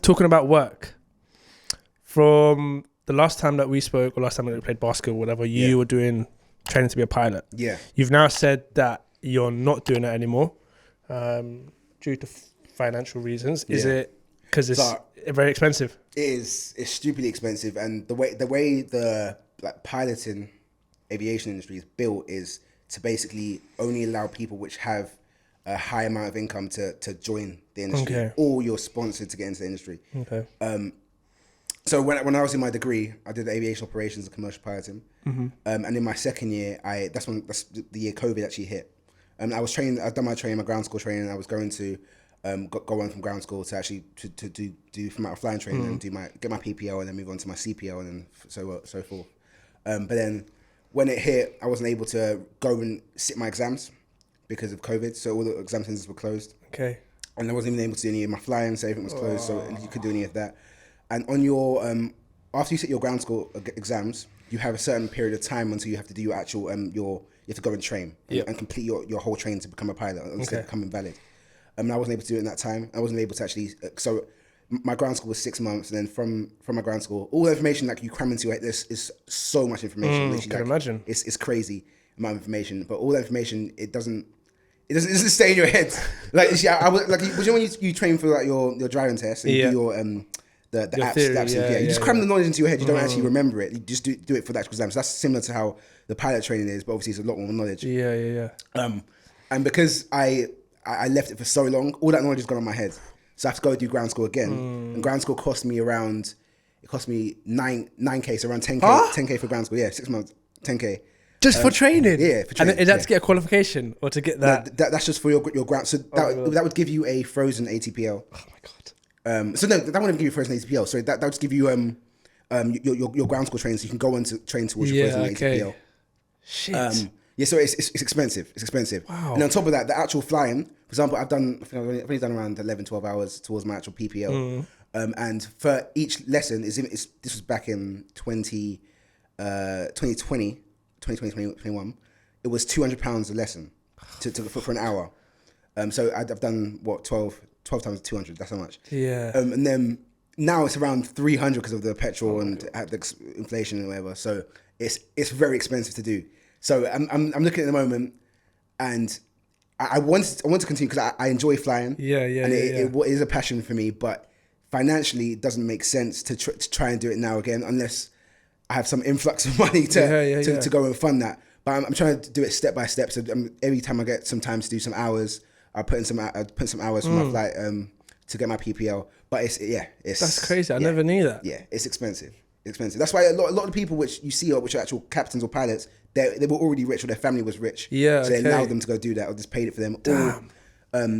talking about work, from the last time that we spoke or last time that we played basketball or whatever, you were doing training to be a pilot. Yeah. You've now said that you're not doing it anymore due to financial reasons. Is it because it's very expensive? It is. It's stupidly expensive, and the way the like piloting aviation industry is built is to basically only allow people which have a high amount of income to join the industry, or you're sponsored to get into the industry. So when I was in my degree, I did aviation operations and commercial piloting, and in my second year, that's the year COVID actually hit. I was trained. I've done my training, my ground school training. I was going to go on from ground school to actually to do from out flying training and get my PPL and then move on to my CPL and then so forth. But then when it hit, I wasn't able to go and sit my exams because of COVID. So all the exam centers were closed. Okay. And I wasn't even able to do any of my flying, so everything was closed. So you could do any of that. And on your after you sit your ground school exams, you have a certain period of time until you have to do your actual you have to go and train and complete your whole training to become a pilot instead of becoming valid. And I wasn't able to do it in that time. I wasn't able to actually. So my ground school was 6 months, and then from my ground school, all the information like you cram into it, this is so much information. I can imagine. It's crazy amount of information, but all that information it doesn't stay in your head. Like I was like when you train for like your driving test and you do your the apps, theory, you just cram the knowledge into your head. You don't actually remember it. You just do it for the actual exam. So that's similar to how the pilot training is, but obviously it's a lot more knowledge. And because I left it for so long, all that knowledge has gone on my head. So I have to go do ground school again. And ground school cost me 9K, so around 10K, 10K for ground school. Yeah, 6 months, 10K. Just for training? Yeah, for training. And is that to get a qualification or to get that? No, that's just for your ground. So that would give you a frozen ATPL. Oh my God. So no, that wouldn't give you a frozen ATPL. So that would just give you your ground school training so you can go on to train towards your frozen ATPL. Shit. Yeah, so it's expensive. It's expensive. Wow. And on top of that, the actual flying, for example, I've only done around 11, 12 hours towards my actual PPL. And for each lesson, this was back in 2020, 2021, it was £200 a lesson for an hour. So I've done, 12 times 200, that's how much. Yeah. And then now it's around 300 because of the petrol and the inflation and whatever. So it's very expensive to do. So I'm looking at the moment, and I want to continue because I enjoy flying. And it is a passion for me, but financially it doesn't make sense to try and do it now again unless I have some influx of money to go and fund that. But I'm trying to do it step by step. So every time I get some time to do some hours, I put in some hours for my flight to get my PPL. But it's that's crazy. I never knew that. Yeah, it's expensive. That's why a lot of the people which you see which are actual captains or pilots, they were already rich or their family was rich. Yeah, so they allowed them to go do that or just paid it for them.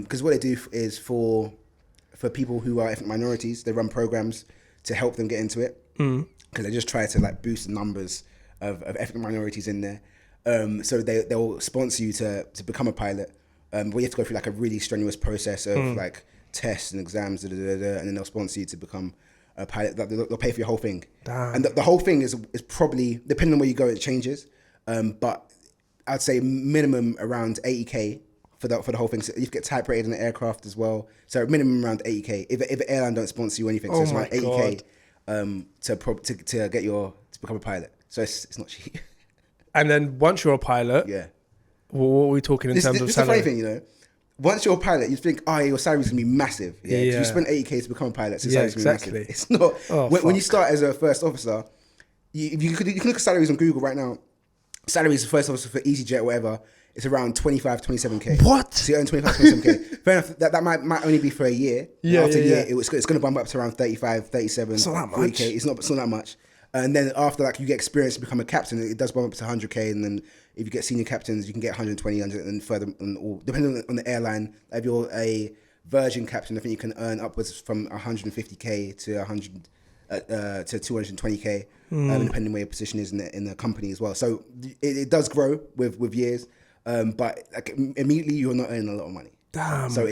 Because what they do is for people who are ethnic minorities, they run programs to help them get into it. Because they just try to like boost the numbers of ethnic minorities in there. So they'll sponsor you to become a pilot. But you have to go through like a really strenuous process of like tests and exams, and then they'll sponsor you to become a pilot. They'll pay for your whole thing. Damn. And the whole thing is probably, depending on where you go, it changes. But I'd say minimum around 80K for the whole thing. So you get type rated in the aircraft as well. So minimum around 80K. If the airline don't sponsor you anything, so it's around 80K to become a pilot. So it's not cheap. And then once you're a pilot, what are we talking in terms of salary? This is the funny thing, you know. Once you're a pilot, you think, your salary's gonna be massive. Yeah. You spend 80K to become a pilot, so salary's gonna be massive. It's not. When you start as a first officer, you can look at salaries on Google right now. Salaries for first officer for EasyJet or whatever, it's around 25, 27K. What? So you earn 25, 27K. Fair enough, that might only be for a year. After a year, it's gonna bump up to around 35, 37, it's not that 40K. much. It's not that much. And then after like you get experience to become a captain, it does bump up to 100K. And then if you get senior captains, you can get 120, 100, and further, depending on the airline. If you're a Virgin captain, I think you can earn upwards from 150K to 100 to 220K, depending where your position is in the company as well. So it does grow with years, but like immediately you're not earning a lot of money. Damn. So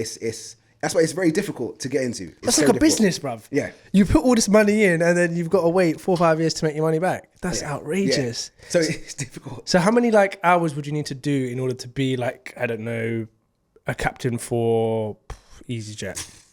that's why it's very difficult to get into. That's like a business, bruv. Yeah. You put all this money in and then you've got to wait 4 or 5 years to make your money back. That's outrageous. Yeah. So it's difficult. So how many like hours would you need to do in order to be like, I don't know, a captain for EasyJet?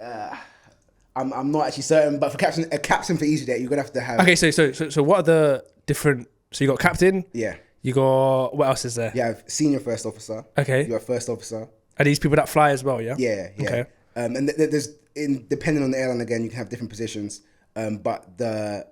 I'm not actually certain, but for a captain for EasyJet, you're gonna have to have. Okay, so what are the different? So you got captain. Yeah. You got what else is there? You have senior first officer. Okay. You have first officer. Are these people that fly as well? Yeah. Yeah. Okay. And depending on the airline again, you can have different positions. But the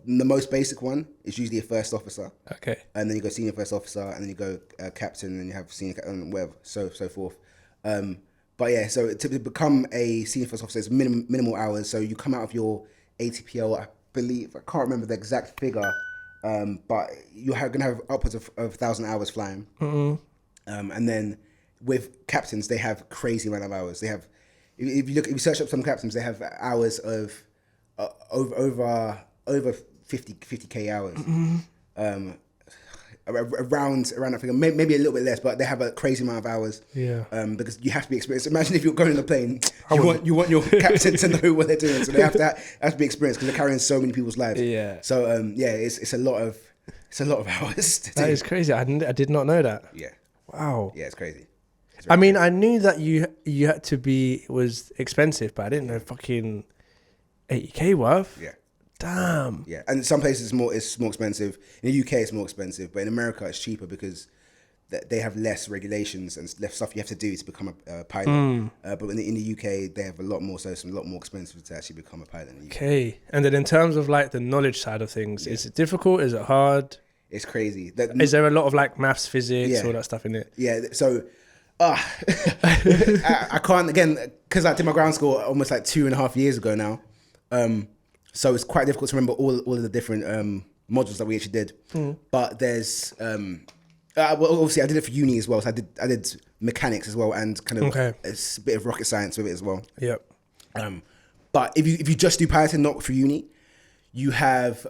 most basic one is usually a first officer. Okay. And then you go senior first officer, and then you go captain, and then you have senior captain, whatever, so forth. But yeah, so to become a senior first officer, it's minimal hours. So you come out of your ATPL, I believe, I can't remember the exact figure, but you're going to have upwards of 1,000 hours flying. Mm-hmm. And then with captains, they have crazy amount of hours. They have, if you search up some captains, they have hours of over 50k hours. Mm-hmm. Around that figure, maybe a little bit less, but they have a crazy amount of hours. Yeah. Because you have to be experienced. Imagine if you're going on a plane, you want your captain to know what they're doing, so they have to be experienced because they're carrying so many people's lives. Yeah. So it's a lot of hours. That is crazy. I did not know that. Yeah. Wow. Yeah, it's crazy. I mean, I knew that you had to be was expensive, but I didn't know fucking 80k worth. Yeah. Damn. Yeah, and some places it's more expensive. In the UK, it's more expensive, but in America, it's cheaper because they have less regulations and less stuff you have to do to become a pilot. But in the UK, they have a lot more, so it's a lot more expensive to actually become a pilot in the UK. Okay, and then in terms of like the knowledge side of things, is it difficult? Is it hard? It's crazy. Is there a lot of like maths, physics, all that stuff in it? Yeah, so I can't, again, because I did my ground school almost like 2.5 years ago now. So it's quite difficult to remember all of the different modules that we actually did. But there's well, obviously I did it for uni as well. So I did mechanics as well, and kind of a bit of rocket science with it as well. Yep. But if you just do piloting, not for uni, you have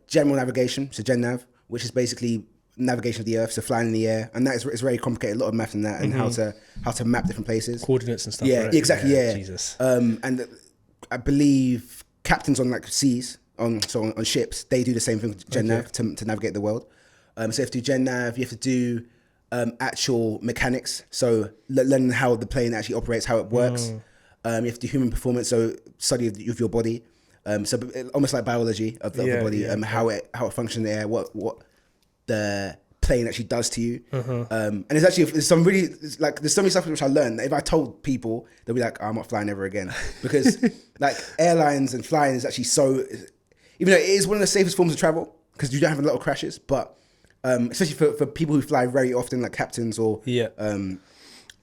general navigation, so Gen Nav, which is basically navigation of the Earth, so flying in the air, and that is it's very complicated. A lot of math in that, and how to map different places, coordinates and stuff. Yeah, right? exactly. Yeah. Jesus. And I believe captains on like seas, on ships, they do the same thing with Gen Nav to navigate the world. So you have to do Gen Nav, you have to do actual mechanics, so learning how the plane actually operates, how it works. You have to do human performance, so study of your body. So almost like biology of the body, how it functions in the air, what the plane actually does to you. And there's so many stuff which I learned that if I told people, they'll be like, oh, I'm not flying ever again, because like airlines and flying is actually so, even though it is one of the safest forms of travel because you don't have a lot of crashes, but especially for people who fly very often, like captains or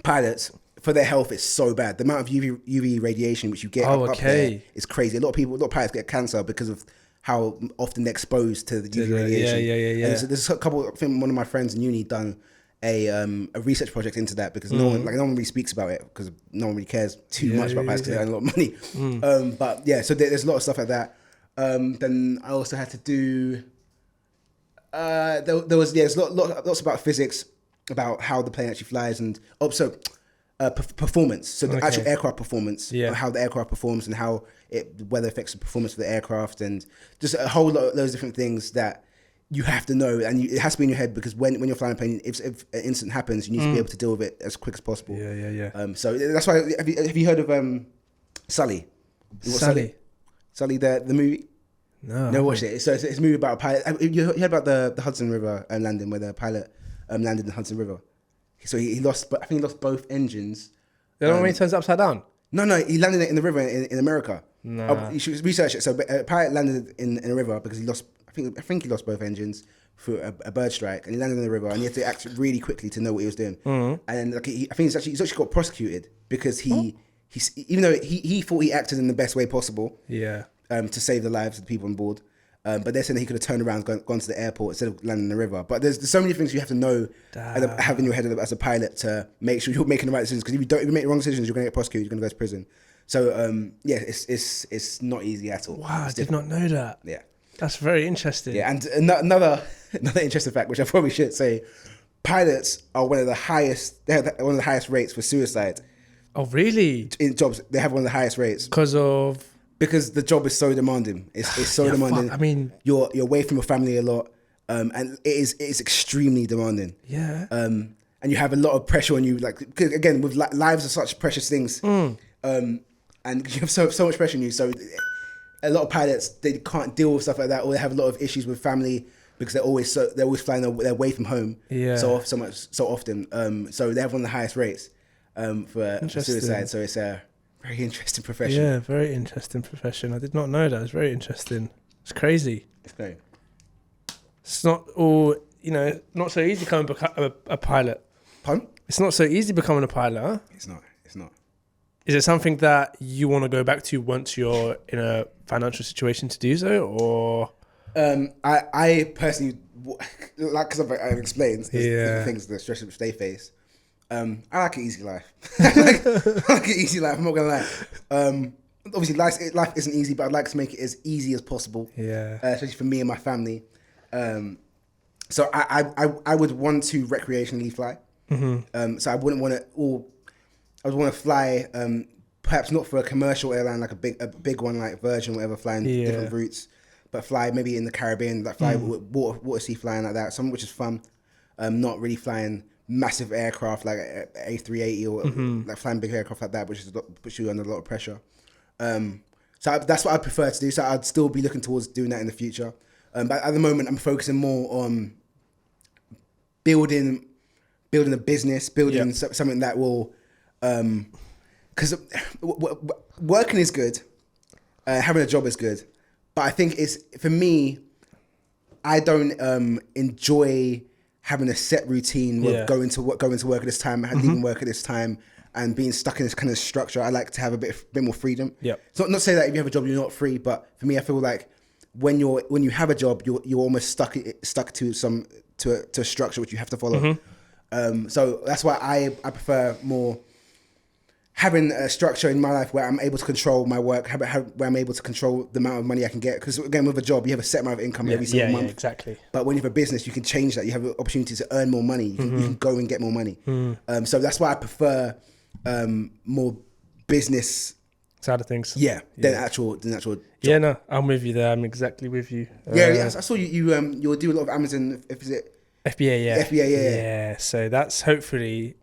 pilots, for their health it's so bad. The amount of UV radiation which you get up there is crazy. A lot of pilots get cancer because of how often they're exposed to the UV radiation. Yeah. And so there's a couple, I think one of my friends in uni done a research project into that, because no one really speaks about it because no one really cares too much about pilots because they earn a lot of money. But yeah, so there's a lot of stuff like that. Then I also had to do, there's lots about physics, about how the plane actually flies, and also performance. So the actual aircraft performance, how the aircraft performs, and how weather affects the performance of the aircraft, and just a whole lot of those different things that you have to know, and it has to be in your head, because when you're flying a plane, if an incident happens, you need to be able to deal with it as quick as possible. So that's why, have you heard of Sully? Sully, the movie? No. Never watched it. So it's a movie about a pilot. You heard about the Hudson River landing, where the pilot landed in the Hudson River. So he lost, but I think he lost both engines. The one when he turns upside down? No, he landed it in the river in America. No. You should research it. So a pilot landed in a river because he lost, I think he lost both engines through a bird strike, and he landed in the river, and he had to act really quickly to know what he was doing. And like I think he's actually got prosecuted because he's even though he thought he acted in the best way possible. To save the lives of the people on board. But they're saying that he could have turned around, gone to the airport instead of landing in the river. But there's so many things you have to know, have in your head as a pilot, to make sure you're making the right decisions. Because if you make the wrong decisions, you're going to get prosecuted. You're going to go to prison. So it's not easy at all. Wow, I did not know that. Yeah, that's very interesting. Yeah, and another interesting fact, which I probably should say, pilots are one of the highest. They have one of the highest rates for suicide. Oh, really? In jobs, they have one of the highest rates because the job is so demanding. It's so demanding. I mean, you're away from your family a lot, and it is extremely demanding. Yeah. And you have a lot of pressure on you. Like, 'cause again, with lives are such precious things. and you have so much pressure on you. So a lot of pilots, they can't deal with stuff like that, or they have a lot of issues with family because they're always flying they're away from home. So often. So they have one of the highest rates for suicide. So it's a very interesting profession. Yeah, very interesting profession. I did not know that. It's very interesting. It's crazy. It's great. It's not all, not so easy becoming a pilot. Pardon? It's not so easy becoming a pilot, huh? It's not. Is it something that you want to go back to once you're in a financial situation to do so, or? I personally, because I've explained, the things, the stresses which they face. I like an easy life. I like an easy life. I'm not gonna lie. Obviously, life isn't easy, but I'd like to make it as easy as possible. Yeah. Especially for me and my family. So I would want to recreationally fly. Mm-hmm. So I wouldn't want to I would want to fly, perhaps not for a commercial airline like a big one like Virgin or whatever, flying different routes, but fly maybe in the Caribbean, like fly water sea flying like that, something which is fun. Not really flying massive aircraft like A380 or like flying big aircraft like that, which puts you under a lot of pressure. So that's what I prefer to do. So I'd still be looking towards doing that in the future. But at the moment, I'm focusing more on building a business, something that will. Because working is good, having a job is good, but I think for me, I don't enjoy having a set routine of going to work at this time, leaving work at this time, and being stuck in this kind of structure. I like to have a bit more freedom. Yeah. So not say that if you have a job you're not free, but for me, I feel like when you have a job, you're almost stuck to a structure which you have to follow. So that's why I prefer more having a structure in my life where I'm able to control my work, where I'm able to control the amount of money I can get. Because again, with a job, you have a set amount of income every single month. Yeah, exactly. But when you have a business, you can change that. You have an opportunity to earn more money. You can go and get more money. So that's why I prefer more business side of things. Than actual job. Yeah, no, I'm with you there. I'm exactly with you. I saw you do a lot of Amazon. Is it FBA? Yeah. FBA, yeah. Yeah. So that's hopefully,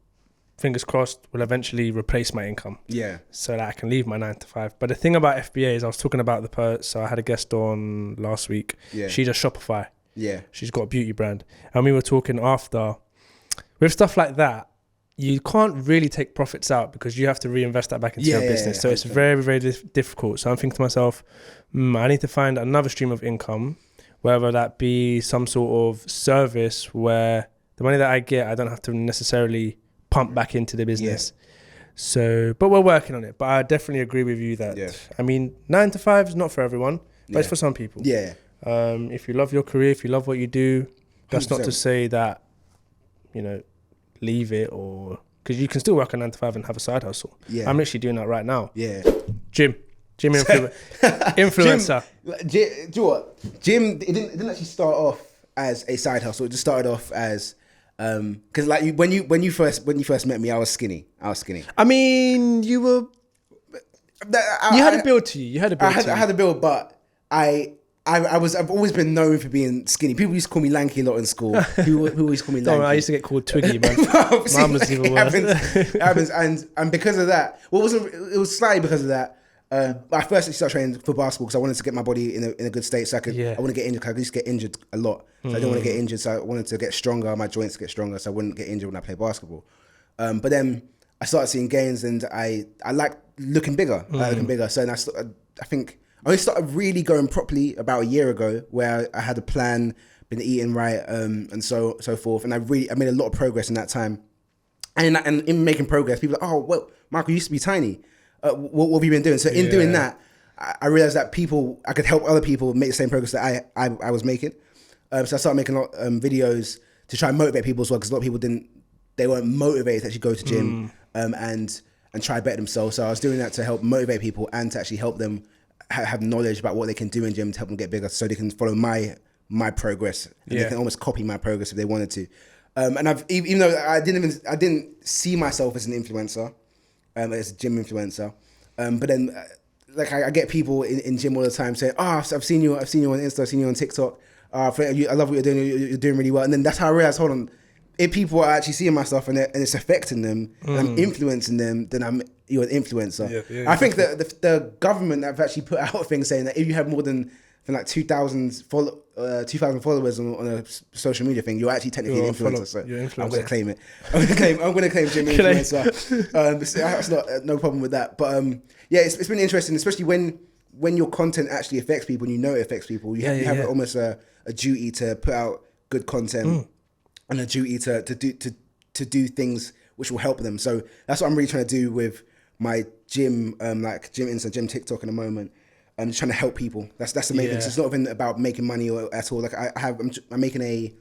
fingers crossed, will eventually replace my income. Yeah. So that I can leave my 9 to 5. But the thing about FBA is I was talking about so I had a guest on last week. Yeah. She does Shopify. Yeah. She's got a beauty brand. And we were talking after, with stuff like that, you can't really take profits out because you have to reinvest that back into your business. So it's very, very difficult. So I'm thinking to myself, I need to find another stream of income, whether that be some sort of service where the money that I get, I don't have to necessarily pump back into the business. So, but we're working on it. But I definitely agree with you that, I mean, 9 to 5 is not for everyone, but it's for some people. Yeah. If you love your career, if you love what you do, that's 100%. Not to say that, leave it, or because you can still work a 9 to 5 and have a side hustle. Yeah. I'm literally doing that right now. Yeah. Gym influencer. Do you know what? Gym, it didn't actually start off as a side hustle. It just started off as because like when you first met me, I was skinny. I mean, you were. You had a build to you. I had a build, but I've always been known for being skinny. People used to call me lanky a lot in school. People always call me lanky. I used to get called Twiggy, man. Mine was even worse. It happens, and because of that, it was slightly because of that. I first started training for basketball because I wanted to get my body in a good state, so I want to get injured. Cause I used to get injured a lot, so I didn't want to get injured. So I wanted to get stronger, my joints to get stronger, so I wouldn't get injured when I play basketball. But then I started seeing gains, and I like looking bigger. So then I think I only started really going properly about a year ago, where I had a plan, been eating right, and so forth. And I made a lot of progress in that time. And in making progress, people are like, oh, well, Michael used to be tiny. What have you been doing? So in doing that, I realized that I could help other people make the same progress that I was making. So I started making a lot of videos to try and motivate people as well, because a lot of people they weren't motivated to actually go to gym and try better themselves. So I was doing that to help motivate people and to actually help them have knowledge about what they can do in gym to help them get bigger, so they can follow my progress. And they can almost copy my progress if they wanted to. And even though I didn't see myself as an influencer, as a gym influencer, but then like I get people in gym all the time saying, I've seen you on Insta, I've seen you on TikTok, I love what you're doing, you're doing really well. And then that's how I realized, hold on, if people are actually seeing my stuff and it's affecting them, and I'm influencing them, then I'm you're an influencer. I think that the government have actually put out things saying that if you have more than like 2,000 followers on a social media thing, you're actually technically an influencer. So I'm going to claim it. I'm going to claim gym influencer. That's not no problem with that. But it's been interesting, especially when your content actually affects people and you know it affects people. You have almost a duty to put out good content and a duty to do things which will help them. So that's what I'm really trying to do with my gym, like gym Insta, gym TikTok in the moment. I'm just trying to help people. That's the main thing. So it's not even about making money or at all. Like I'm making a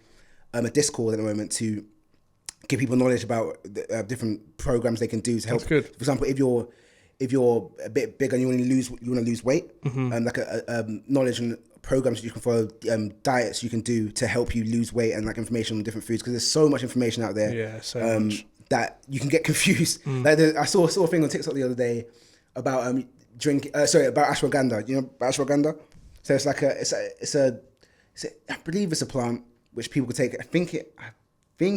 Discord at the moment to give people knowledge about different programs they can do to help. That's good. For example, if you're a bit bigger and you want to lose weight, like a knowledge and programs you can follow, diets you can do to help you lose weight, and like information on different foods, because there's so much information out there. Yeah, so much. That you can get confused. Like I saw a thing on TikTok the other day about about ashwagandha. You know about ashwagandha? So it's like I believe it's a plant which people could take. I think it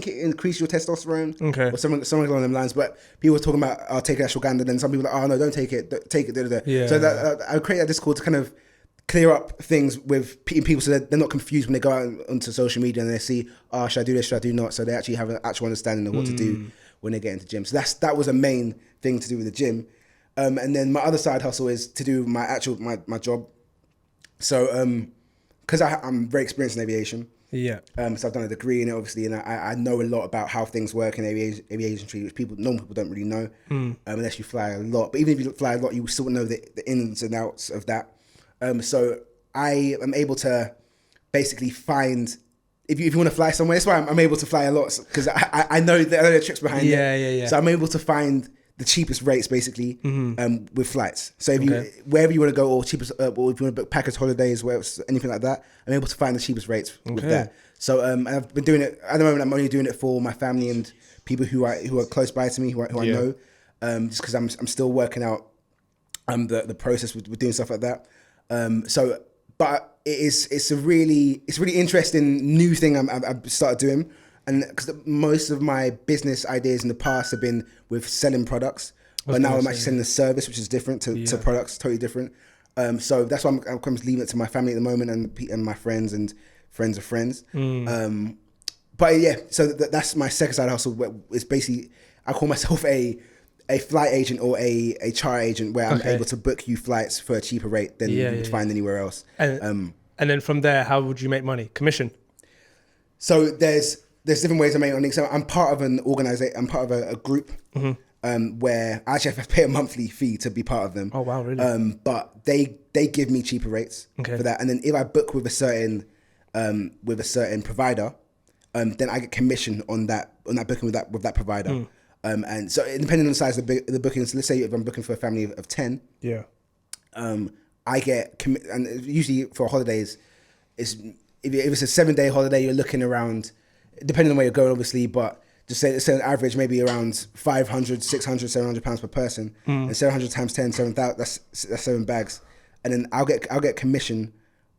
increases your testosterone. Okay. Or something along them lines. But people were talking about, I'll take ashwagandha. Then some people are like, oh no, don't take it. Yeah. So I created a Discord to kind of clear up things with people so that they're not confused when they go out onto social media and they see, oh, should I do this, should I do not? So they actually have an actual understanding of what to do when they get into gym. So that was a main thing to do with the gym. And then my other side hustle is to do my actual my job. So because I'm very experienced in aviation. Yeah. So I've done a degree in it, obviously, and I know a lot about how things work in aviation industry, which normal people don't really know, unless you fly a lot. But even if you fly a lot, you still know the ins and outs of that. So I am able to basically find, if you want to fly somewhere, that's why I'm able to fly a lot, because I know the tricks behind it. Yeah. So I'm able to find the cheapest rates basically with flights. So if wherever you want to go, or cheapest, or if you want to book package holidays, anything like that, I'm able to find the cheapest rates with that. So and I've been doing it at the moment. I'm only doing it for my family and people who are close by to me, who I know, just because I'm still working out the process with doing stuff like that. But it's a really interesting new thing I've started doing. And because most of my business ideas in the past have been with selling products, but now I'm actually selling a service, which is different to products, totally different. So that's why I'm leaving it to my family at the moment and my friends and friends of friends. But yeah, so that's my second side hustle. It's basically, I call myself a flight agent or a charter agent, where I'm able to book you flights for a cheaper rate than you would find anywhere else. And then from there, how would you make money? Commission? So there's different ways I make money. So I'm part of an organization. I'm part of a group where I actually have to pay a monthly fee to be part of them. Oh wow, really? But they give me cheaper rates for that. And then if I book with a certain provider, then I get commission on that booking with that provider. And so depending on the size of the bookings, let's say if I'm booking for a family of 10, I get and usually for holidays, if it's a 7-day holiday, you're looking around, depending on where you're going, obviously, but just say an average maybe around 500, 600, 700 pounds per person, and 700 times 10, 7,000. That's 7 bags, and then I'll get commission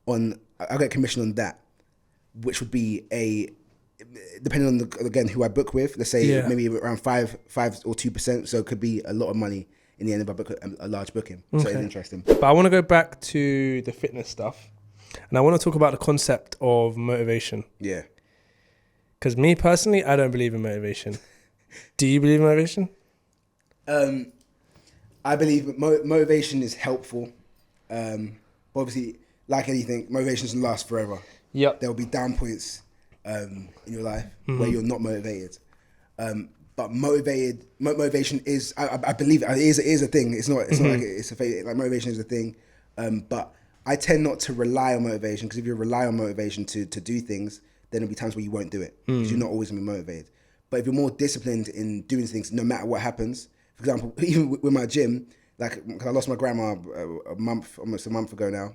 on that, which would be depending on again who I book with. Let's say maybe around 5 or 2%. So it could be a lot of money in the end if I book a large booking. So it's interesting. But I want to go back to the fitness stuff, and I want to talk about the concept of motivation. Yeah. Because me personally, I don't believe in motivation. Do you believe in motivation? I believe motivation is helpful. Obviously, like anything, motivation doesn't last forever. Yep. There will be down points in your life where you're not motivated. But motivation is, I believe it is a thing. It's not like it's a fake, like motivation is a thing. But I tend not to rely on motivation, because if you rely on motivation to do things, then there'll be times where you won't do it, because you're not always gonna be motivated. But if you're more disciplined in doing things, no matter what happens, for example, even with my gym, like, because I lost my grandma almost a month ago now.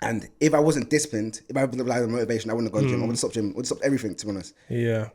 And if I wasn't disciplined, if I relied on motivation, I wouldn't have gone to gym. I would have stopped gym. I would have stopped everything, to be honest. Yeah.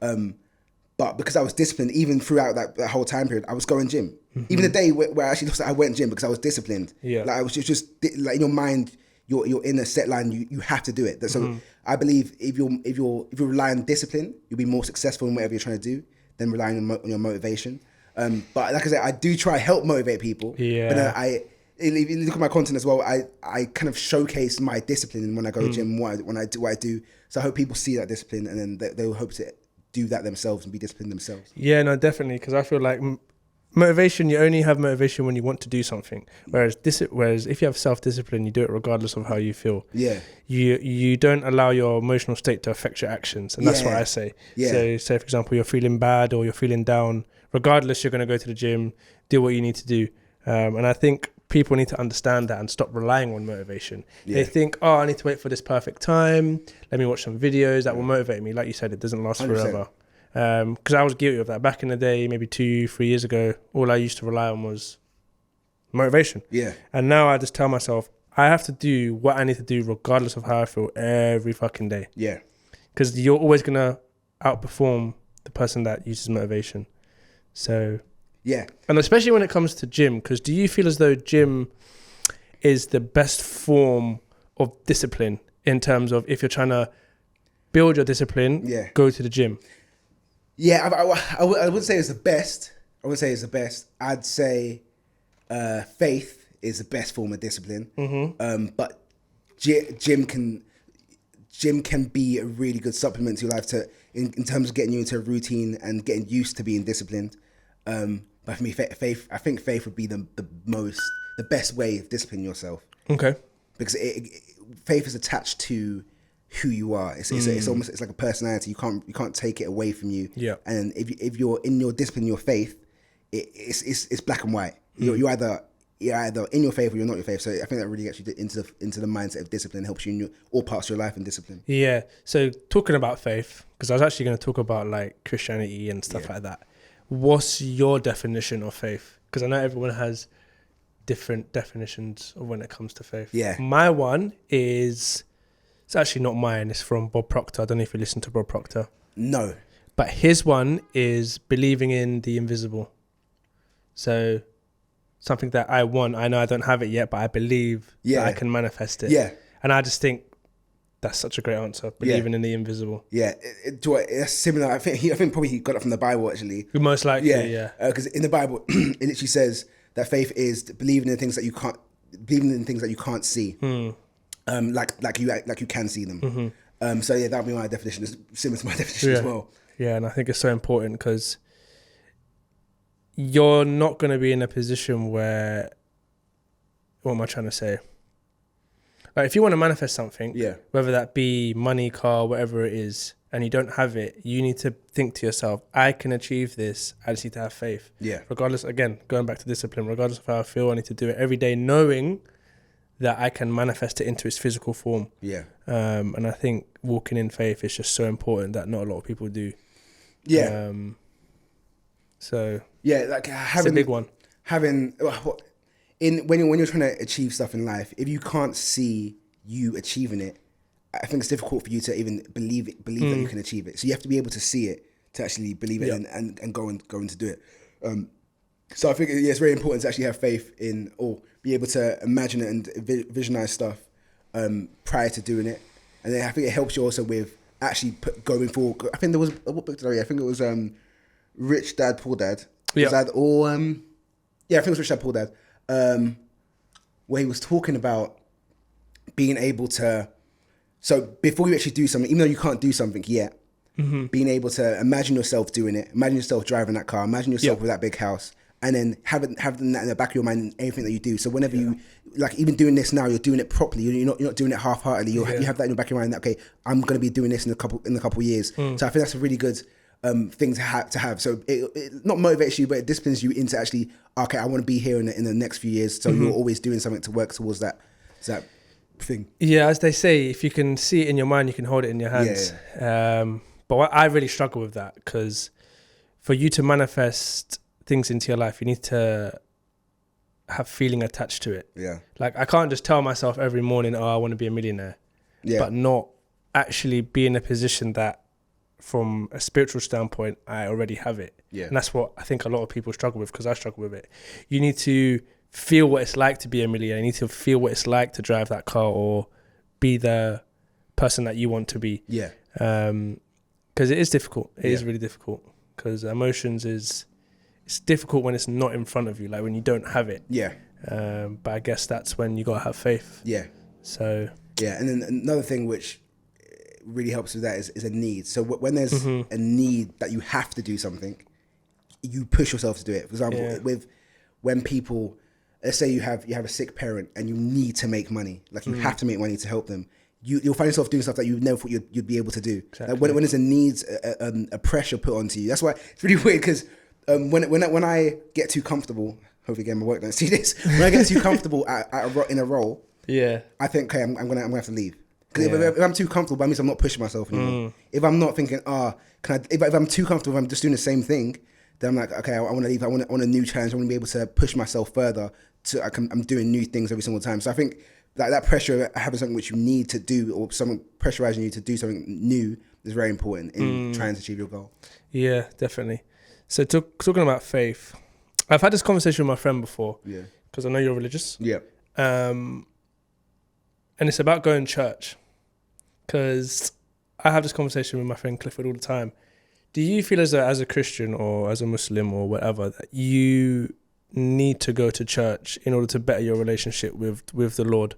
But because I was disciplined, even throughout that whole time period, I was going gym. Even the day where I actually lost it, I went gym because I was disciplined. Yeah. Like, I was just like, in your mind, you're in a set line. You have to do it. So I believe if you rely on discipline, you'll be more successful in whatever you're trying to do than relying on your motivation. But like I said, I do try to help motivate people. Yeah. But if you look at my content as well, I kind of showcase my discipline when I go to the gym, when I do what I do. So I hope people see that discipline, and then they'll hope to do that themselves and be disciplined themselves. Yeah, no, definitely. Because I feel like motivation, you only have motivation when you want to do something. Whereas if you have self-discipline, you do it regardless of how you feel. Yeah. You don't allow your emotional state to affect your actions. And that's what I say. Yeah. So say, for example, you're feeling bad or you're feeling down. Regardless, you're going to go to the gym, do what you need to do. And I think people need to understand that and stop relying on motivation. Yeah. They think, oh, I need to wait for this perfect time. Let me watch some videos that will motivate me. Like you said, it doesn't last 100%. Forever. Because I was guilty of that. Back in the day, maybe 2-3 years ago, all I used to rely on was motivation. Yeah. And now I just tell myself, I have to do what I need to do regardless of how I feel every fucking day. Yeah. Because you're always going to outperform the person that uses motivation. So... yeah. And especially when it comes to gym, because do you feel as though gym is the best form of discipline in terms of if you're trying to build your discipline, go to the gym? Yeah, I wouldn't say it's the best. I wouldn't say it's the best. I'd say faith is the best form of discipline. Mm-hmm. But gym can be a really good supplement to your life in terms of getting you into a routine and getting used to being disciplined. But for me, faith, I think faith would be the best way of disciplining yourself. Okay. Because faith is attached to who you are. It's like a personality. You can't take it away from you. Yeah. And if you're in your discipline, your faith, it's black and white. You're either in your faith or you're not your faith. So I think that really gets you into the mindset of discipline, helps you in all parts of your life in discipline. Yeah. So talking about faith, because I was actually going to talk about like Christianity and stuff like that. What's your definition of faith? Because I know everyone has different definitions of when it comes to faith. Yeah. My one is, it's actually not mine. It's from Bob Proctor. I don't know if you listen to Bob Proctor. No. But his one is believing in the invisible. So something that I want, I know I don't have it yet, but I believe that I can manifest it. Yeah. And I just think that's such a great answer. Believing in the invisible. Yeah, that's similar. I think probably he got it from the Bible actually. Most likely, yeah. Because in the Bible, it literally says that faith is believing in things that you can't see. Like you can see them. Mm-hmm. So yeah, that'd be my definition. It's similar to my definition as well. Yeah, and I think it's so important because you're not going to be in a position where, what am I trying to say? Like if you want to manifest something, whether that be money, car, whatever it is, and you don't have it, you need to think to yourself, I can achieve this. I just need to have faith. Yeah. Regardless, again, going back to discipline, regardless of how I feel, I need to do it every day, knowing that I can manifest it into its physical form. Yeah. And I think walking in faith is just so important that not a lot of people do. Yeah. So yeah, like it's a big one. When you're trying to achieve stuff in life, if you can't see you achieving it, I think it's difficult for you to even believe that you can achieve it. So you have to be able to see it to actually believe it and go and to do it. So I think it's very important to actually have faith in or be able to imagine it and visualize stuff prior to doing it. And then I think it helps you also with actually going forward. I think there was what book did I read? I think it was Rich Dad Poor Dad. Yeah. I think it was Rich Dad Poor Dad. Where he was talking about being able to, so before you actually do something, even though you can't do something yet, being able to imagine yourself doing it, imagine yourself driving that car, imagine yourself with that big house, and then having that in the back of your mind in anything that you do. So whenever you, like even doing this now, you're doing it properly. You're not doing it half-heartedly. You have that in your back of your mind that, okay, I'm going to be doing this in a couple of years. So I think that's a really good thing to have. So it not motivates you, but it disciplines you into actually, okay, I want to be here in the next few years. So you're always doing something to work towards that thing. Yeah, as they say, if you can see it in your mind, you can hold it in your hands. But I really struggle with that because for you to manifest things into your life, you need to have feeling attached to it. Yeah. Like I can't just tell myself every morning, oh, I want to be a millionaire. Yeah. But not actually be in a position that from a spiritual standpoint, I already have it. Yeah. And that's what I think a lot of people struggle with because I struggle with it. You need to feel what it's like to be a millionaire. You need to feel what it's like to drive that car or be the person that you want to be. Yeah. Because it is difficult. It is really difficult because emotions is it's difficult when it's not in front of you, like when you don't have it. Yeah. But I guess that's when you got to have faith. Yeah. So. Yeah, and then another thing which really helps with that is a need. So when there's a need that you have to do something, you push yourself to do it. For example, when people, let's say you have a sick parent and you need to make money, like you have to make money to help them. You'll find yourself doing stuff that you never thought you'd be able to do. Exactly. Like when there's a needs, a pressure put onto you. That's why it's really weird because when I get too comfortable, hopefully again my work don't see this. When I get too comfortable in a role, I think okay, I'm gonna have to leave. Because if I'm too comfortable, that means I'm not pushing myself anymore. If I'm not thinking, if I'm too comfortable, if I'm just doing the same thing, then I'm like, okay, I want to leave. I want a new challenge. I want to be able to push myself further. I'm doing new things every single time. So I think that pressure of having something which you need to do, or someone pressurizing you to do something new, is very important in trying to achieve your goal. Yeah, definitely. So talking about faith, I've had this conversation with my friend before. Yeah. Because I know you're religious. Yeah. And it's about going to church. Because I have this conversation with my friend Clifford all the time. Do you feel as a Christian or as a Muslim or whatever that you need to go to church in order to better your relationship with the Lord?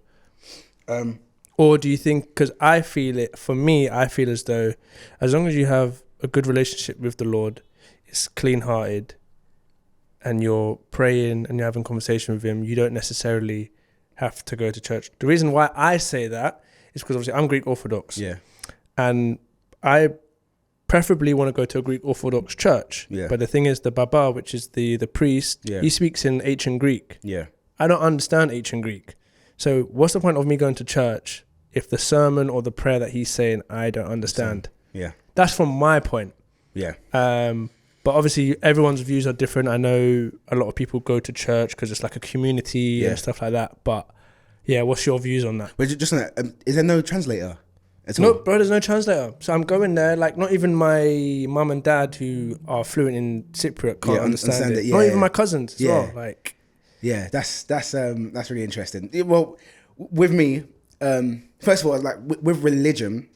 Or do you think, because I feel as though as long as you have a good relationship with the Lord, it's clean-hearted, and you're praying and you're having conversation with him, you don't necessarily have to go to church. The reason why I say that is because obviously I'm Greek Orthodox. Yeah. And I preferably want to go to a Greek Orthodox church. Yeah. But the thing is, the Baba, which is the priest, he speaks in ancient Greek. Yeah. I don't understand ancient Greek. So what's the point of me going to church if the sermon or the prayer that he's saying I don't understand? Yeah. That's from my point. Yeah. But obviously everyone's views are different. I know a lot of people go to church because it's like a community and stuff like that. But yeah, what's your views on that? But just on that, is there no translator at all? No, bro, there's no translator. So I'm going there, like not even my mum and dad who are fluent in Cypriot can't understand it. Not even my cousins as well. Like, yeah, that's really interesting. Well, with me, first of all, like with religion,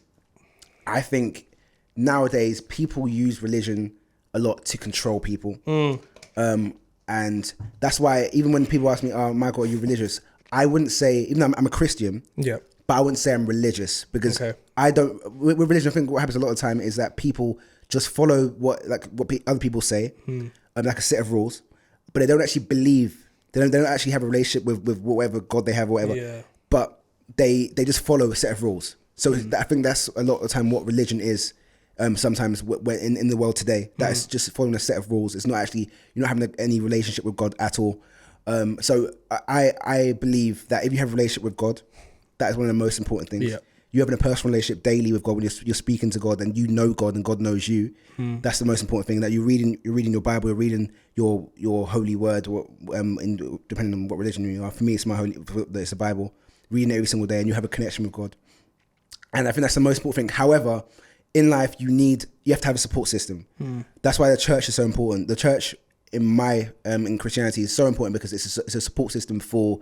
I think nowadays people use religion a lot to control people. And that's why even when people ask me, oh, Michael, are you religious? I wouldn't say, even though I'm a Christian, but I wouldn't say I'm religious because I don't, with religion, I think what happens a lot of the time is that people just follow what other people say, like a set of rules, but they don't actually believe, they don't actually have a relationship with whatever God they have or whatever, but they just follow a set of rules. So I think that's a lot of the time what religion is. Sometimes when in the world today, that is just following a set of rules. It's not actually, you're not having any relationship with God at all. So I believe that if you have a relationship with God, that is one of the most important things. Yeah. You having a personal relationship daily with God when you're speaking to God and you know God and God knows you. That's the most important thing. That you're reading your Bible, you're reading your holy word, or depending on what religion you are. For me, it's it's the Bible. Reading it every single day, and you have a connection with God. And I think that's the most important thing. However, in life, you have to have a support system. That's why the church is so important. The church in Christianity is so important because it's a support system for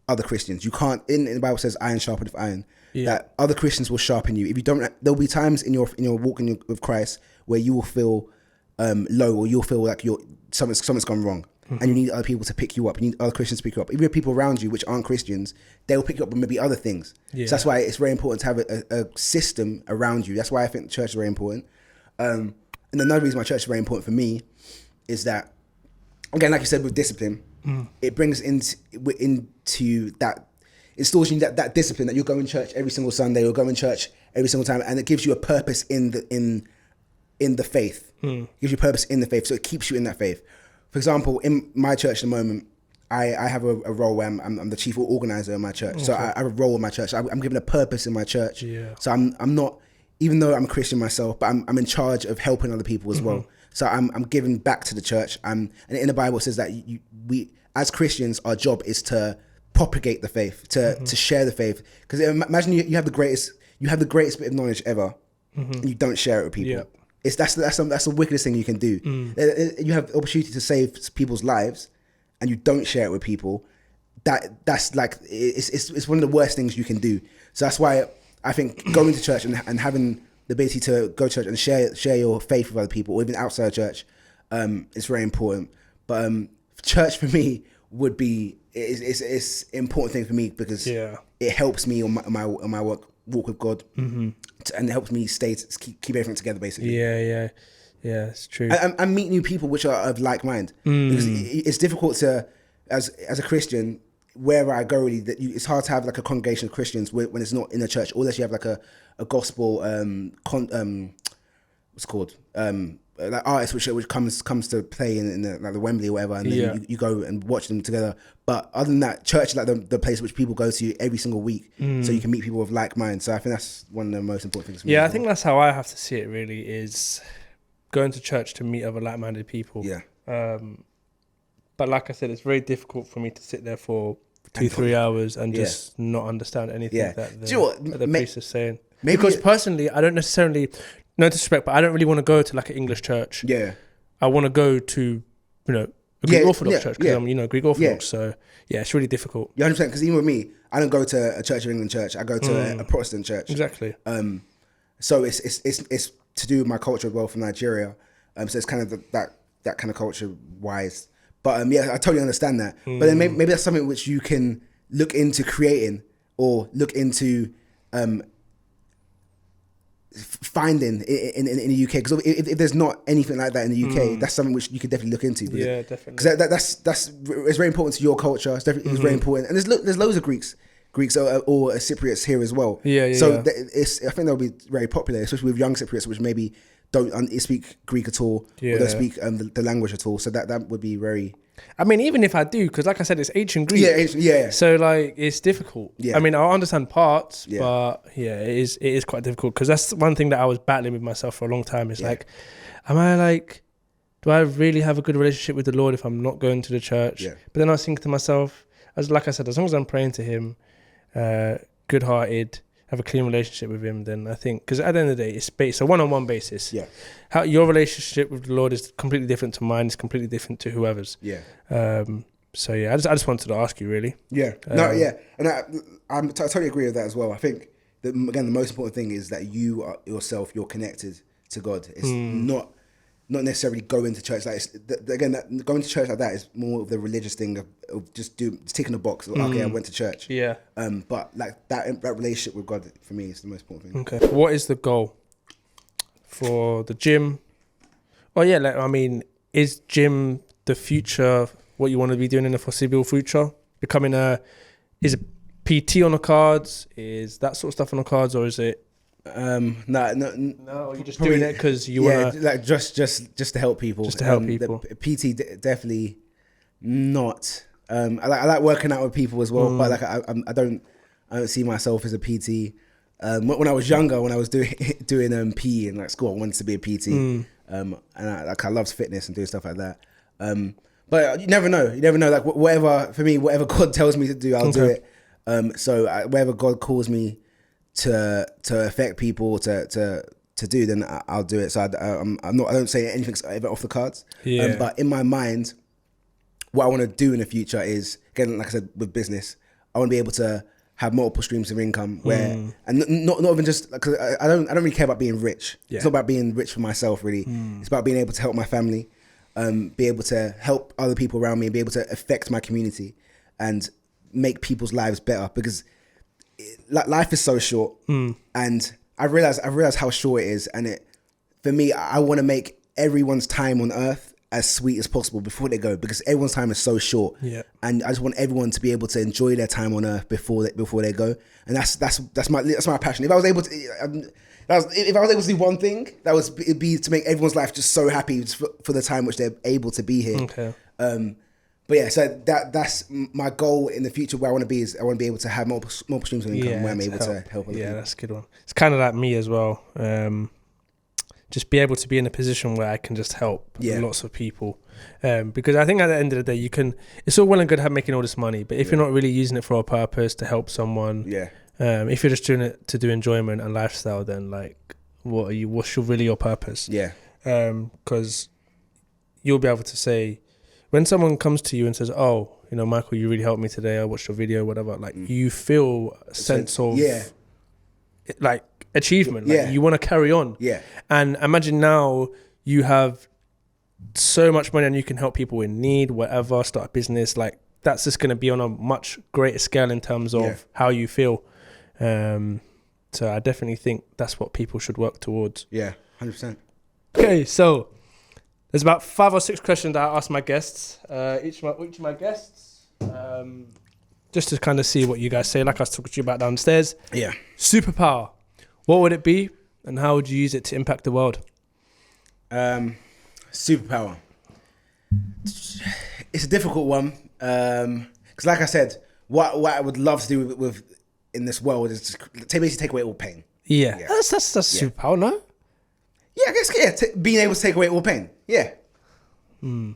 other Christians. You can't, in the Bible says iron sharpeneth iron, that other Christians will sharpen you. If you don't, there'll be times in your walking with Christ where you will feel low, or you'll feel like something's gone wrong. And you need other people to pick you up. You need other Christians to pick you up. Even if people around you which aren't Christians, they'll pick you up with maybe other things. So that's why it's very important to have a system around you. That's why I think the church is very important. And another reason why church is very important for me is that, again, like you said, with discipline, it brings into that, installs you that discipline that you're going to church every single Sunday, or going to church every single time, and it gives you a purpose in the faith. It gives you purpose in the faith, so it keeps you in that faith. For example, in my church at the moment, I have a role where I'm the chief organizer in my church. Okay. So I have a role in my church. I'm given a purpose in my church. Yeah. So I'm not, even though I'm a Christian myself, but I'm in charge of helping other people as well. So I'm giving back to the church. And in the Bible it says that we as Christians, our job is to propagate the faith, to share the faith. Because imagine you have the greatest bit of knowledge ever, and you don't share it with people. Yeah. That's the wickedest thing you can do. You have the opportunity to save people's lives, and you don't share it with people. That's like it's one of the worst things you can do. So that's why I think going to church and having the ability to go to church and share your faith with other people, or even outside church, is very important. But church for me would be it's an important thing for me because it helps me on my walk with God, and it helps me keep everything together basically. Yeah, it's true. And meet new people which are of like mind, because it's difficult to as a Christian, wherever I go, really, it's hard to have like a congregation of Christians when it's not in a church, unless you have like a gospel what's it called, like artists which comes to play in the Wembley or whatever, and then you go and watch them together. But other than that, church is like the place which people go to every single week, so you can meet people of like mind. So I think that's one of the most important things for me. Yeah, I think that's how I have to see it. Really, is going to church to meet other like-minded people. Yeah. But like I said, it's very difficult for me to sit there for 2-3 hours and just not understand anything that the priest is saying. Because personally, I don't necessarily, no disrespect, but I don't really want to go to like an English church. Yeah. I want to go to, a Greek Orthodox church because I'm, Greek Orthodox. So yeah, it's really difficult. Yeah, 100%. Because even with me, I don't go to a Church of England church. I go to a Protestant church. Exactly. So it's to do with my culture as well from Nigeria. So it's kind of that kind of culture wise. But I totally understand that. But then maybe that's something which you can look into creating or look into finding in the UK. Because if there's not anything like that in the UK, that's something which you could definitely look into. Yeah, definitely. Because that's it's very important to your culture. It's definitely it's very important. And there's loads of Greeks or Cypriots here as well. So I think they'll be very popular, especially with young Cypriots, which maybe don't speak Greek at all, or don't speak the language at all. So that would be very... I mean, even if I do, because like I said, it's ancient Greek. Yeah. So like, it's difficult. Yeah. I mean, I understand parts, but it is quite difficult, because that's one thing that I was battling with myself for a long time. Is like, do I really have a good relationship with the Lord if I'm not going to the church? Yeah. But then I was thinking to myself, like I said, as long as I'm praying to Him, good-hearted, have a clean relationship with Him, then I think, because at the end of the day, it's a one-on-one basis. Yeah. How your relationship with the Lord is completely different to mine. It's completely different to whoever's. Yeah. So I just wanted to ask you, really. Yeah. And I totally agree with that as well. I think that, again, the most important thing is that you're connected to God. It's not necessarily going to church. Like going to church like that is more of the religious thing of just ticking a box. Okay, I went to church. Yeah. But like that relationship with God for me is the most important thing. Okay. What is the goal for the gym? Oh yeah, is gym the future? What you want to be doing in the foreseeable future? Is a PT on the cards? Is that sort of stuff on the cards, or is it? No, you're just doing it because you want to, like just to help people. Just to help people. The PT definitely not. I like working out with people as well, but like I don't see myself as a PT. When I was younger, when I was doing PE in like school, I wanted to be a PT. And I loved fitness and doing stuff like that. But you never know. Like whatever God tells me to do, I'll do it. So wherever God calls me to affect people to do, then I'll do it. So I don't say anything's ever off the cards. Yeah. But in my mind, what I want to do in the future is, again, like I said, with business, I want to be able to have multiple streams of income and not even just, because I don't really care about being rich. Yeah. It's not about being rich for myself, really. It's about being able to help my family, be able to help other people around me, and be able to affect my community and make people's lives better, because life is so short, and I realize how short it is, and for me, I want to make everyone's time on earth as sweet as possible before they go, because everyone's time is so short. Yeah. And I just want everyone to be able to enjoy their time on earth before they go, and that's my passion. If I was able to do one thing, it'd be to make everyone's life just so happy for the time which they're able to be here. Okay. But yeah, so that's my goal in the future. Where I want to be is I want to be able to have multiple streams of income where I'm able to help other people. That's a good one. It's kind of like me as well. Just be able to be in a position where I can just help lots of people. Because I think at the end of the day, it's all well and good making all this money, but if you're not really using it for a purpose to help someone, if you're just doing it to do enjoyment and lifestyle, then like, what's really your purpose? Yeah. Because you'll be able to say, when someone comes to you and says, "Oh, Michael, you really helped me today. I watched your video, whatever." Like you feel a sense of like achievement. Like you want to carry on. Yeah. And imagine now you have so much money and you can help people in need, whatever, start a business, like that's just going to be on a much greater scale in terms of how you feel. So I definitely think that's what people should work towards. Yeah, 100%. Okay, so there's about 5 or 6 questions that I ask my guests, each of my guests, just to kind of see what you guys say, like I was talking to you about downstairs. Yeah. Superpower, what would it be and how would you use it to impact the world? Superpower. It's a difficult one. Because like I said, what I would love to do with in this world is just basically take away all pain. Yeah. That's superpower, no? Yeah, I guess, being able to take away all pain. Yeah. But,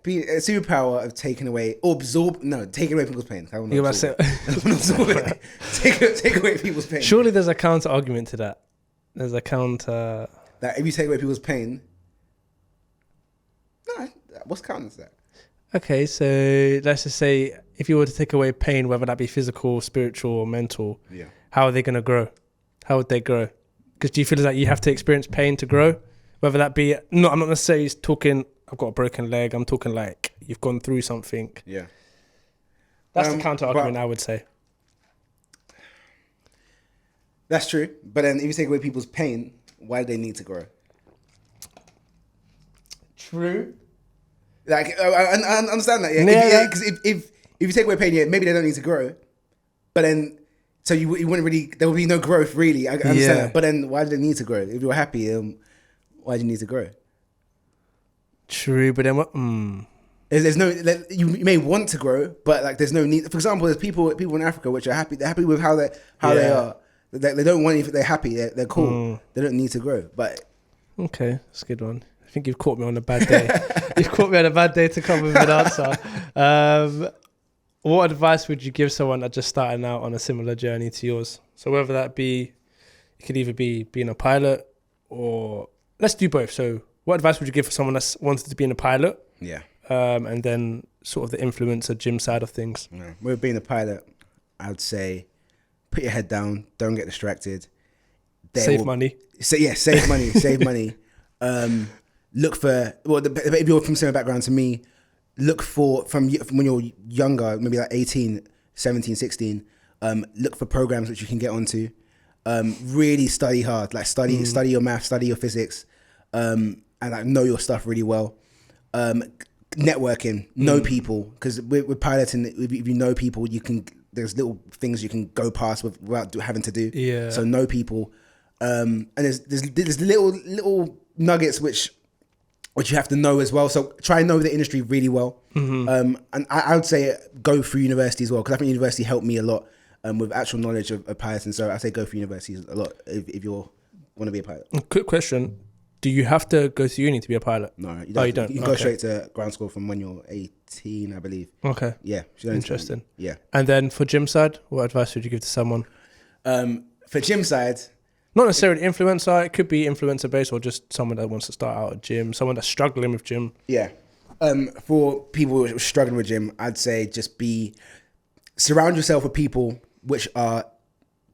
be a superpower of taking away people's pain. I will not absorb it. Take away people's pain. Surely there's a counter argument to that. There's a counter... That if you take away people's pain... No, what's counter to that? Okay, so let's just say if you were to take away pain, whether that be physical, spiritual, or mental, how are they going to grow? How would they grow? Because do you feel like you have to experience pain to grow? Whether that be, I'm not necessarily talking, I've got a broken leg. I'm talking like you've gone through something. Yeah. That's the counter argument, I would say. That's true. But then if you take away people's pain, why do they need to grow? True. Like, I understand that, yeah. Because if you take away pain, maybe they don't need to grow. But then, so you wouldn't really, there would be no growth, really. I understand that. But then, why do they need to grow? If you're happy, why do you need to grow? True, but then what? There's no, you may want to grow, but like there's no need. For example, there's people in Africa which are happy. They're happy with how they are. They don't want anything. They're happy. They're cool. They don't need to grow. But okay, that's a good one. I think you've caught me on a bad day. You've caught me on a bad day to come with an answer. What advice would you give someone that's just starting out on a similar journey to yours? So whether that be, it could either be being a pilot or let's do both. So what advice would you give for someone that's wanted to be in a pilot? Yeah. And then sort of the influencer gym side of things. Yeah. With being a pilot, I'd say put your head down, don't get distracted. Save money. Save money, save money. Look for, if you're from similar background to me, look for, from when you're younger, maybe like 18, 17, 16, look for programs which you can get onto. Really study hard, like study your math, study your physics, and like know your stuff really well. Networking, know people, because with piloting, if you know people, there's little things you can go past without having to do. Yeah. So know people, and there's little nuggets which you have to know as well. So try and know the industry really well. And I would say go through university as well, because I think university helped me a lot with actual knowledge of piloting. So I say go through university a lot if you want to be a pilot. Quick question. Do you have to go to uni to be a pilot? No, you don't. You don't. You can go straight to ground school from when you're 18, I believe. Okay. Yeah. Interesting. Yeah. And then for gym side, what advice would you give to someone? For gym side, not necessarily influencer. It could be influencer based or just someone that wants to start out at gym, someone that's struggling with gym. Yeah. For people who are struggling with gym, I'd say just surround yourself with people which are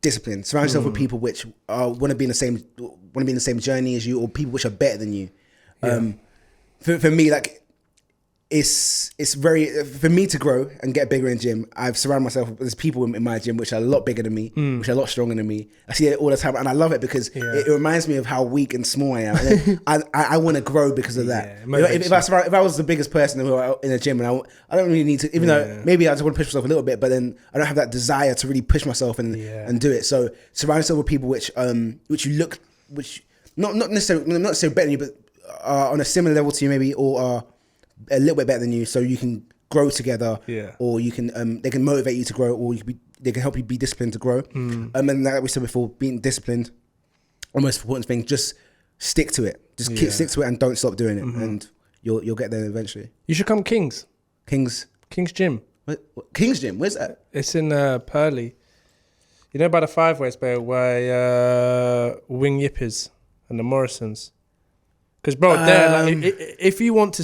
disciplined. Surround yourself with people which want to be in the same journey as you, or people which are better than you. Yeah. For me, like it's very, for me to grow and get bigger in gym, I've surrounded myself with people in my gym which are a lot bigger than me, which are a lot stronger than me. I see it all the time and I love it because it reminds me of how weak and small I am. And then I want to grow because of that. If I was the biggest person in a gym, and I don't really need to, even though maybe I just want to push myself a little bit, but then I don't have that desire to really push myself and do it. So surround yourself with people which not necessarily better than you, but are on a similar level to you maybe, or are a little bit better than you, so you can grow together, or you can they can motivate you to grow, or they can help you be disciplined to grow. And like we said before, being disciplined, the most important thing, just stick to it. Just stick to it and don't stop doing it, and you'll get there eventually. You should come King's Gym. What? King's Gym? Where's that? It's in Purley. You know, by the Five Ways, where Wing Yip is and the Morrisons. Because, bro, if you want to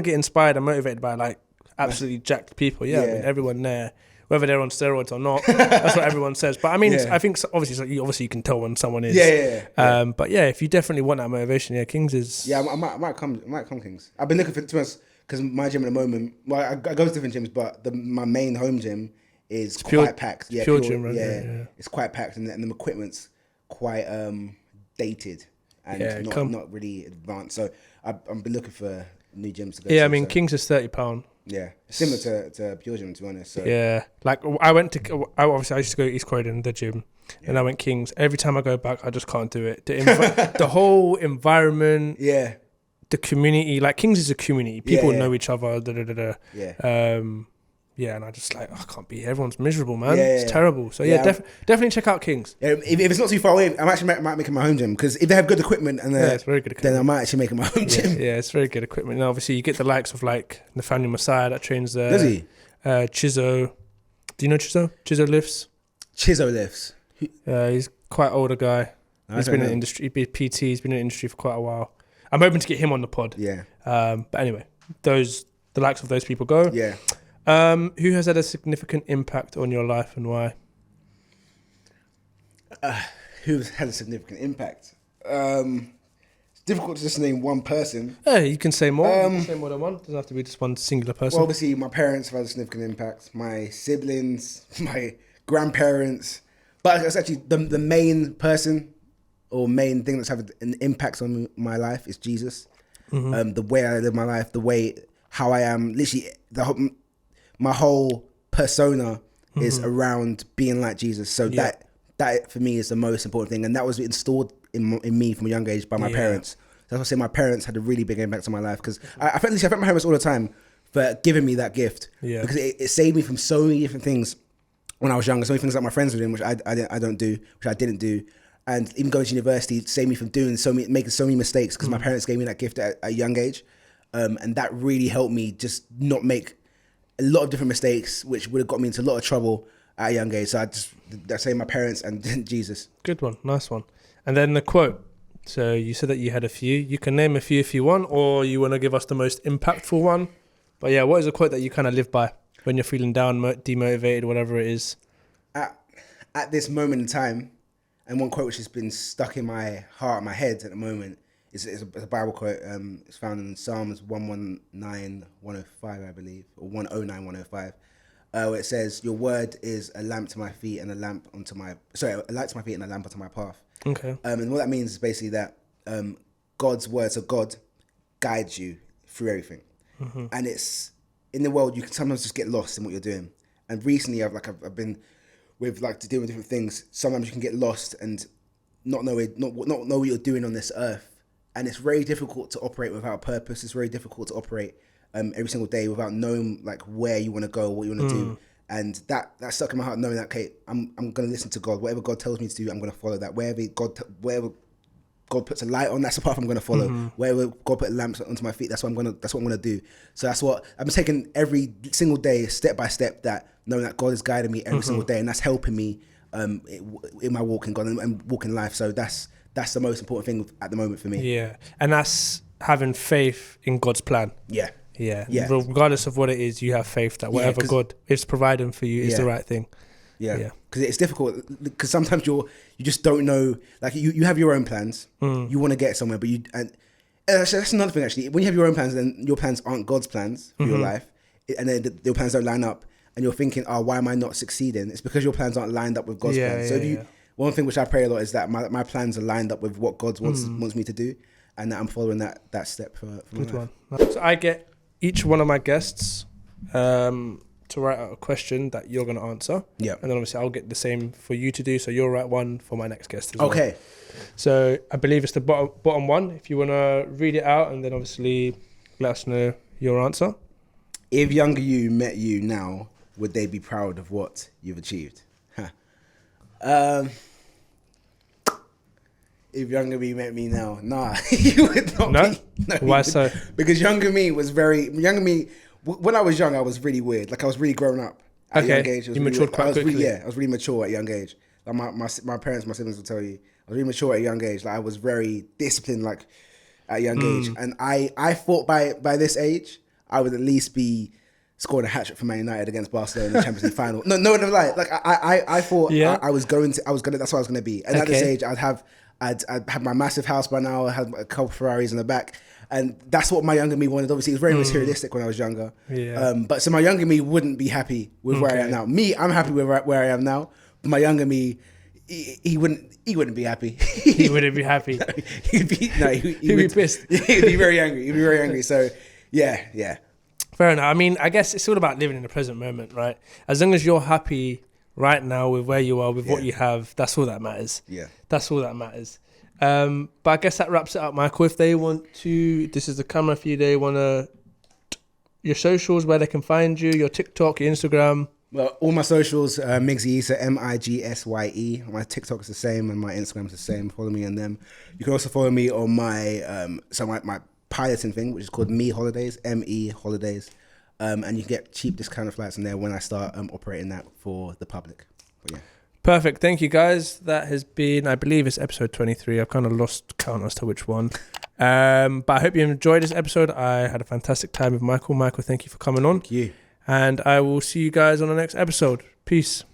get inspired and motivated by like absolutely jacked people, I mean, everyone there, whether they're on steroids or not. That's what everyone says. But I mean, I think obviously you can tell when someone is. Yeah. But yeah, if you definitely want that motivation, Kings is. Yeah, I might come Kings. I've been looking for, to be honest, because my gym at the moment, well, I go to different gyms, but my main home gym is quite packed. Yeah, pure gym, right? Yeah, it's quite packed, and the equipment's quite dated and not really advanced. So I've been looking for new gyms to go to. Yeah, I mean, Kings is £30. Yeah, similar to Pure Gym, to be honest. So. Yeah, like I used to go to East Croydon, the gym, and I went Kings. Every time I go back, I just can't do it. The whole environment, the community, like Kings is a community. People know each other. Yeah, and I just I can't be here. Everyone's miserable, man. It's terrible. So definitely check out Kings. Yeah, if it's not too far away, I'm actually might make it my home gym, because if they have good equipment and it's very good equipment, then I might actually make it my home gym. Yeah, it's very good equipment. And obviously, you get the likes of like Nathaniel Messiah that trains there. Does he? Chizo. Do you know Chizo? Chizo lifts. Chizo lifts. He's quite older guy. He's been in the industry. He's PT. He's been in the industry for quite a while. I'm hoping to get him on the pod. Yeah. But anyway, the likes of those people go. Yeah. Who has had a significant impact on your life and why? Who's had a significant impact? It's difficult to just name one person. Yeah, you can say more. You can say more than one. It doesn't have to be just one singular person. Well, obviously, my parents have had a significant impact. My siblings, my grandparents. But it's actually the main person or main thing that's had an impact on my life is Jesus. Mm-hmm. The way I live my life, how I am, literally my whole persona is around being like Jesus. So that for me is the most important thing, and that was installed in me from a young age by my parents. That's why I say my parents had a really big impact on my life, because I thank my parents all the time for giving me that gift. Yeah. Because it saved me from so many different things when I was younger. So many things that my friends were doing, which I didn't do, and even going to university saved me from making so many mistakes, because my parents gave me that gift at a young age, and that really helped me just not make a lot of different mistakes, which would have got me into a lot of trouble at a young age. So I say my parents and Jesus. Good one, nice one. And then the quote. So you said that you had a few. You can name a few if you want, or you want to give us the most impactful one. But yeah, what is a quote that you kind of live by when you're feeling down, demotivated, whatever it is? At this moment in time, and one quote which has been stuck in my heart, my head at the moment, is a Bible quote. It's found in Psalms 119, 105, I believe, or 109, 105, where it says, "Your word is a lamp to my feet and a light to my lamp onto my path." Okay. And what that means is basically that God's word, so God guides you through everything. Mm-hmm. And it's in the world, you can sometimes just get lost in what you're doing. And recently, I've been with to deal with different things. Sometimes you can get lost and not know what you're doing on this earth. And it's very difficult to operate without purpose. It's very difficult to operate every single day without knowing where you want to go, what you want to do. And that stuck in my heart, knowing that, okay, I'm going to listen to God. Whatever God tells me to do, I'm going to follow that. Wherever God puts a light on, that's the path I'm going to follow. Mm-hmm. Wherever God put lamps onto my feet, that's what I'm going to do. So that's what I'm taking every single day, step by step, that knowing that God is guiding me every single day, and that's helping me in my walk in God and walk in life. So that's the most important thing at the moment for me. Yeah, and that's having faith in God's plan. Yeah. Regardless of what it is, you have faith that whatever God is providing for you is the right thing. Yeah. Because it's difficult, because sometimes you just don't know. Like you have your own plans. You want to get somewhere, but that's another thing actually. When you have your own plans, then your plans aren't God's plans for your life, and then your plans don't line up, and you're thinking, "Oh, why am I not succeeding?" It's because your plans aren't lined up with God's plans. So one thing which I pray a lot is that my plans are lined up with what God wants me to do, and that I'm following that step for Good my life. One. So I get each one of my guests to write out a question that you're going to answer. Yeah. And then obviously I'll get the same for you to do. So you'll write one for my next guest as well. Okay. So I believe it's the bottom one. If you want to read it out and then obviously let us know your answer. If younger you met you now, would they be proud of what you've achieved? If younger me met me now, nah, you would not be. No, why so? Because younger me, when I was young, I was really weird. Like I was really grown up at a young age. You matured quite quickly. I was really mature at a young age. Like my parents, my siblings will tell you, I was really mature at a young age. Like I was very disciplined, at a young age. And I thought by this age, I would at least be scoring a hat-trick for Man United against Barcelona in the Champions League final. No, no, like I thought I was gonna, that's what I was gonna be. And at this age, I'd have my massive house by now. I had a couple Ferraris in the back. And that's what my younger me wanted. Obviously, it was very materialistic when I was younger. Yeah. But so my younger me wouldn't be happy with where I am now. Me, I'm happy with where I am now. But my younger me, he wouldn't be happy. He wouldn't be happy. He'd be pissed. He'd be very angry. He'd be very angry. So yeah. Fair enough. I mean, I guess it's all about living in the present moment, right? As long as you're happy right now with where you are, with what you have, that's all that matters. Yeah. That's all that matters. But I guess that wraps it up, Michael. If they want to, this is the camera for you, they want to, your socials, where they can find you, your TikTok, your Instagram. Well, all my socials, Migsye, so Migsye. My TikTok is the same and my Instagram is the same. Follow me on them. You can also follow me on my piloting thing, which is called Me Holidays, ME Holidays. And you can get cheap discounted flights in there when I start operating that for the public. But yeah. Perfect. Thank you, guys. That has been, I believe it's episode 23. I've kind of lost count as to which one. But I hope you enjoyed this episode. I had a fantastic time with Michael. Michael, thank you for coming on. Thank you. And I will see you guys on the next episode. Peace.